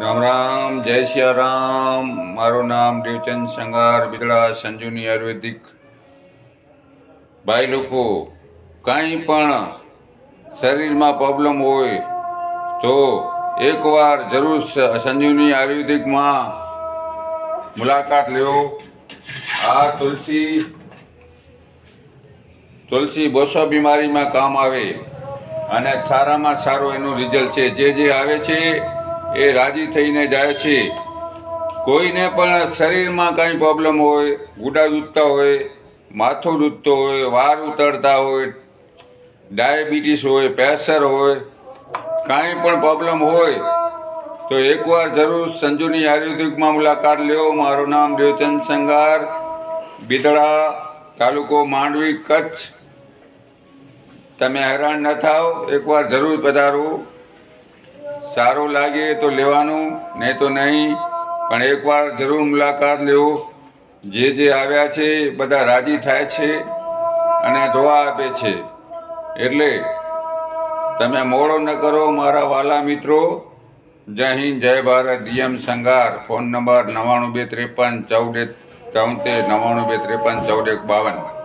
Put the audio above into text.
રામ રામ, જય સિયા રામ. મારું નામ દેવચંદ સંગાર, બિદડા સંજુની આયુર્વેદિક. ભાઈ લોકો, કાંઈ પણ શરીરમાં પ્રોબ્લેમ હોય તો એકવાર જરૂર સંજીવની આયુર્વેદિકમાં મુલાકાત લ્યો. આ તુલસી બસો બીમારીમાં કામ આવે અને સારામાં સારું એનું રિઝલ્ટ છે. જે આવે છે એ રાજી થઈને જાય છે. કોઈને પણ શરીરમાં કાંઈ પ્રોબ્લેમ હોય, ગુડા દુખતા હોય, માથું દુખતું હોય, વાળ ઉતરતા હોય, ડાયાબિટીસ હોય, પ્રેશર હોય, કાંઈ પણ પ્રોબ્લેમ હોય તો એકવાર જરૂર સંજુની આયુર્વેદિકમાં મુલાકાત લ્યો. મારું નામ દેવચંદ સંગાર, બિદડા, તાલુકો માંડવી, કચ્છ. તમે હેરાન ન થાવ, એકવાર જરૂર પધારો. સારું લાગે તો લેવાનું, નહીં તો નહીં, પણ એકવાર જરૂર મુલાકાત લેવો. જે આવ્યા છે બધા રાજી થાય છે અને દવા આપે છે. એટલે તમે મોડો ન કરો મારા વાલા મિત્રો. જય હિન્દ, જય Bharat. DM Sangar. Phone number 92 253 14 73, 92 253 14 52.